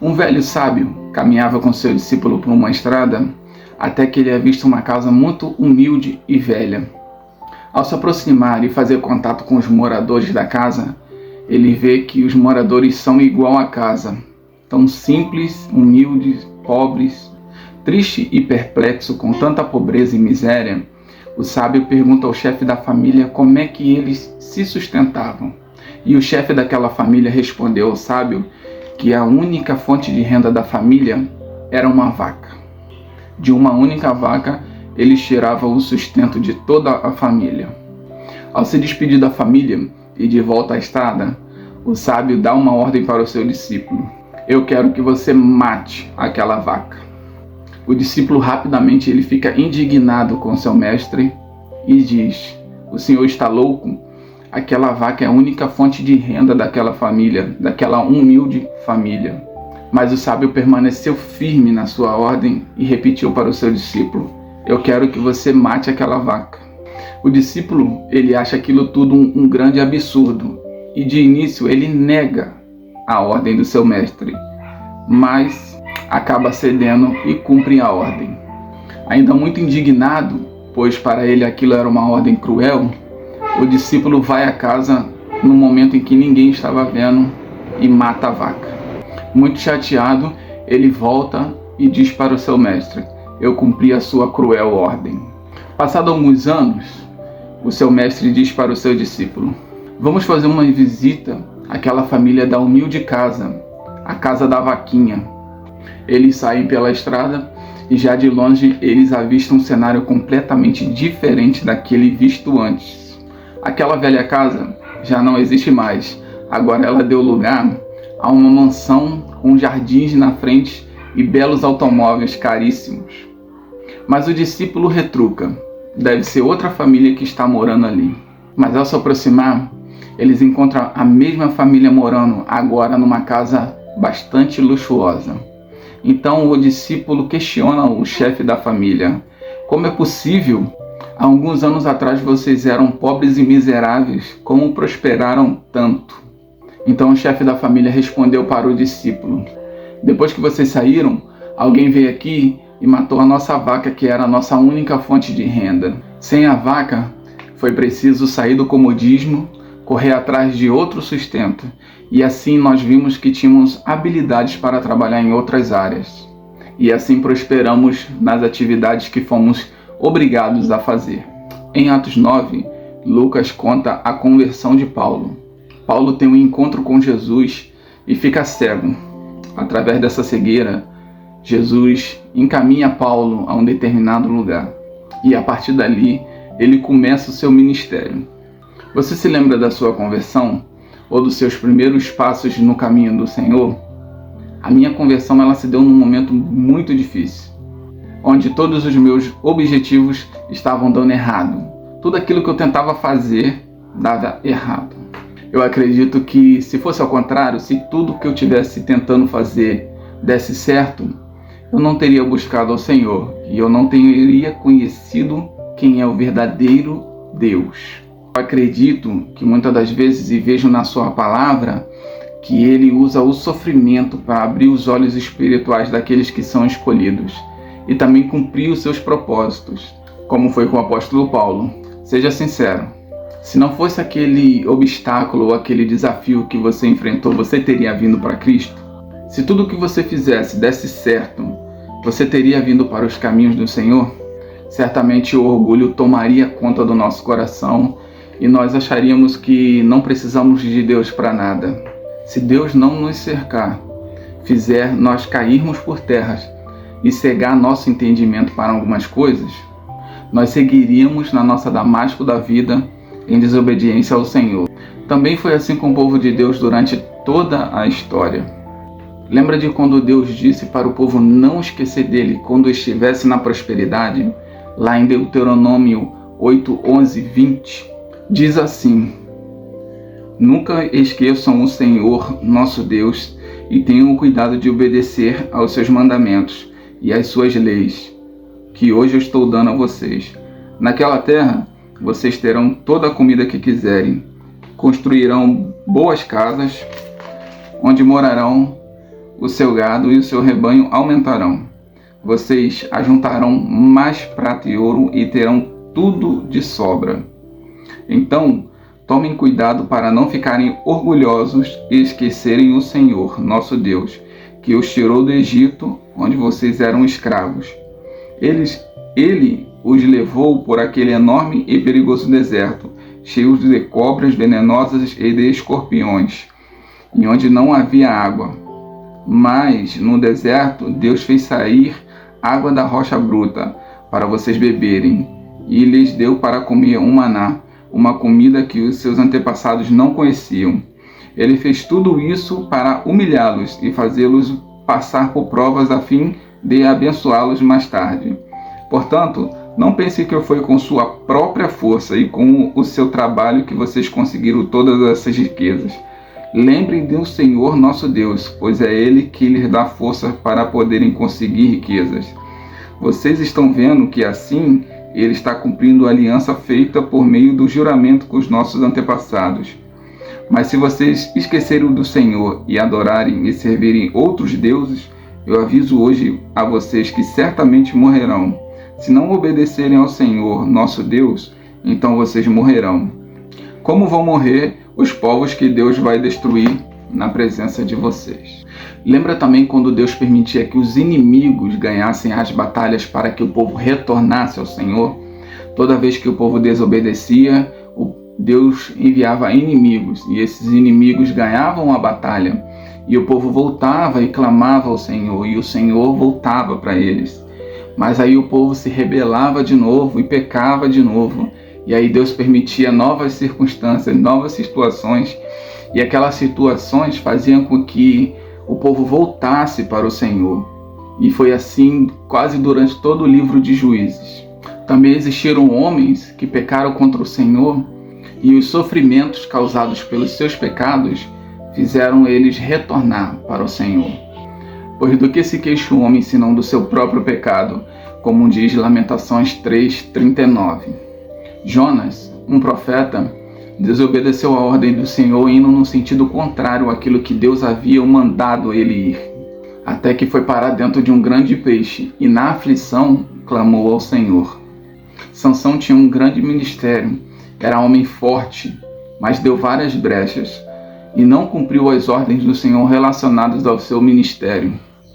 Um velho sábio caminhava com seu discípulo por uma estrada até que ele avista uma casa muito humilde e velha. Ao se aproximar e fazer contato com os moradores da casa, ele vê que os moradores são igual à casa, tão simples, humildes, pobres. Triste e perplexo com tanta pobreza e miséria, o sábio pergunta ao chefe da família como é que eles se sustentavam. E o chefe daquela família respondeu ao sábio que a única fonte de renda da família era uma vaca. De uma única vaca, eles tiravam o sustento de toda a família. Ao se despedir da família e de volta à estrada, o sábio dá uma ordem para o seu discípulo: eu quero que você mate aquela vaca. O discípulo rapidamente ele fica indignado com seu mestre e diz: o senhor está louco? Aquela vaca é a única fonte de renda daquela família, daquela humilde família. Mas o sábio permaneceu firme na sua ordem e repetiu para o seu discípulo: eu quero que você mate aquela vaca. O discípulo ele acha aquilo tudo um grande absurdo e de início ele nega a ordem do seu mestre, mas acaba cedendo e cumpre a ordem. Ainda muito indignado, pois para ele aquilo era uma ordem cruel, o discípulo vai à casa no momento em que ninguém estava vendo e mata a vaca. Muito chateado, ele volta e diz para o seu mestre: eu cumpri a sua cruel ordem. Passado alguns anos, o seu mestre diz para o seu discípulo: vamos fazer uma visita àquela família da humilde casa, a casa da vaquinha. Eles saem pela estrada e já de longe eles avistam um cenário completamente diferente daquele visto antes. Aquela velha casa já não existe mais, agora ela deu lugar a uma mansão com jardins na frente e belos automóveis caríssimos. Mas o discípulo retruca: deve ser outra família que está morando ali. Mas ao se aproximar, eles encontram a mesma família morando agora numa casa bastante luxuosa. Então o discípulo questiona o chefe da família: como é possível? Há alguns anos atrás vocês eram pobres e miseráveis, como prosperaram tanto? Então o chefe da família respondeu para o discípulo: depois que vocês saíram, alguém veio aqui e matou a nossa vaca, que era a nossa única fonte de renda. Sem a vaca, foi preciso sair do comodismo, correr atrás de outro sustento, e assim nós vimos que tínhamos habilidades para trabalhar em outras áreas. E assim prosperamos nas atividades que fomos obrigados a fazer. Em Atos 9, Lucas conta a conversão de Paulo. Paulo tem um encontro com Jesus e fica cego. Através dessa cegueira, Jesus encaminha Paulo a um determinado lugar. E a partir dali, ele começa o seu ministério. Você se lembra da sua conversão? Ou dos seus primeiros passos no caminho do Senhor? A minha conversão ela se deu num momento muito difícil, onde todos os meus objetivos estavam dando errado. Tudo aquilo que eu tentava fazer dava errado. Eu acredito que se fosse ao contrário, se tudo que eu estivesse tentando fazer desse certo, eu não teria buscado ao Senhor e eu não teria conhecido quem é o verdadeiro Deus. Eu acredito que muitas das vezes, e vejo na sua palavra, que ele usa o sofrimento para abrir os olhos espirituais daqueles que são escolhidos e também cumprir os seus propósitos, como foi com o apóstolo Paulo. Seja sincero, se não fosse aquele obstáculo ou aquele desafio que você enfrentou, você teria vindo para Cristo? Se tudo o que você fizesse desse certo, você teria vindo para os caminhos do Senhor? Certamente o orgulho tomaria conta do nosso coração e nós acharíamos que não precisamos de Deus para nada. Se Deus não nos cercar, fizer nós cairmos por terra e cegar nosso entendimento para algumas coisas, nós seguiríamos na nossa Damasco da vida em desobediência ao Senhor. Também foi assim com o povo de Deus durante toda a história. Lembra de quando Deus disse para o povo não esquecer dele quando estivesse na prosperidade? Lá em Deuteronômio 8, 11, 20, diz assim: nunca esqueçam o Senhor nosso Deus e tenham o cuidado de obedecer aos seus mandamentos e às suas leis, que hoje eu estou dando a vocês. Naquela terra, vocês terão toda a comida que quiserem, construirão boas casas, onde morarão o seu gado e o seu rebanho aumentarão. Vocês ajuntarão mais prata e ouro e terão tudo de sobra. Então, tomem cuidado para não ficarem orgulhosos e esquecerem o Senhor, nosso Deus, que os tirou do Egito, onde vocês eram escravos. Ele os levou por aquele enorme e perigoso deserto, cheio de cobras venenosas e de escorpiões, e onde não havia água. Mas no deserto Deus fez sair água da rocha bruta para vocês beberem, e lhes deu para comer um maná, uma comida que os seus antepassados não conheciam. Ele fez tudo isso para humilhá-los e fazê-los passar por provas a fim de abençoá-los mais tarde. Portanto, não pense que foi com sua própria força e com o seu trabalho que vocês conseguiram todas essas riquezas. Lembrem do Senhor nosso Deus, pois é Ele que lhes dá força para poderem conseguir riquezas. Vocês estão vendo que assim Ele está cumprindo a aliança feita por meio do juramento com os nossos antepassados. Mas se vocês esquecerem do Senhor e adorarem e servirem outros deuses, eu aviso hoje a vocês que certamente morrerão. Se não obedecerem ao Senhor, nosso Deus, então vocês morrerão. Como vão morrer os povos que Deus vai destruir na presença de vocês? Lembra também quando Deus permitia que os inimigos ganhassem as batalhas para que o povo retornasse ao Senhor? Toda vez que o povo desobedecia, Deus enviava inimigos, e esses inimigos ganhavam a batalha, e o povo voltava e clamava ao Senhor, e o Senhor voltava para eles. Mas aí o povo se rebelava de novo e pecava de novo. E aí Deus permitia novas circunstâncias, novas situações. E aquelas situações faziam com que o povo voltasse para o Senhor. E foi assim quase durante todo o livro de Juízes. Também existiram homens que pecaram contra o Senhor. E os sofrimentos causados pelos seus pecados fizeram eles retornar para o Senhor. Pois do que se queixa o homem, senão do seu próprio pecado, como diz Lamentações 3:39. Jonas, um profeta, desobedeceu a ordem do Senhor, indo no sentido contrário àquilo que Deus havia mandado ele ir, até que foi parar dentro de um grande peixe, e na aflição clamou ao Senhor. Sansão tinha um grande ministério, era homem forte, mas deu várias brechas, e não cumpriu as ordens do Senhor relacionadas ao seu ministério.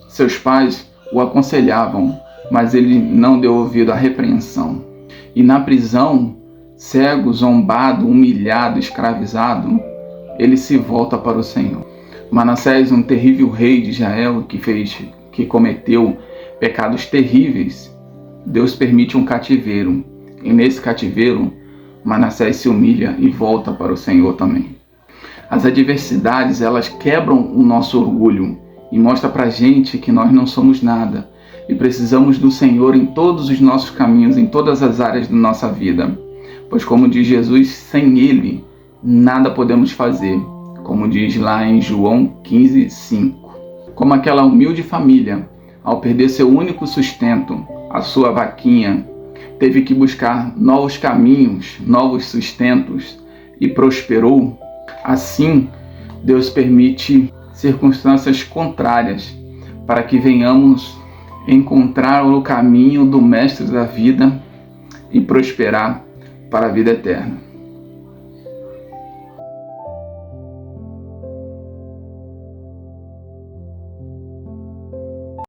Seus pais o aconselhavam, mas ele não deu ouvido à repreensão. E na prisão, cego, zombado, humilhado, escravizado, ele se volta para o Senhor. Manassés, um terrível rei de Israel que cometeu pecados terríveis, Deus permite um cativeiro. E nesse cativeiro, Manassés se humilha e volta para o Senhor também. As adversidades, elas quebram o nosso orgulho e mostram pra gente que nós não somos nada e precisamos do Senhor em todos os nossos caminhos, em todas as áreas da nossa vida. Pois como diz Jesus, sem Ele nada podemos fazer, como diz lá em João 15:5. Como aquela humilde família, ao perder seu único sustento, a sua vaquinha, teve que buscar novos caminhos, novos sustentos e prosperou, assim Deus permite circunstâncias contrárias para que venhamos encontrar o caminho do Mestre da vida e prosperar para a vida eterna.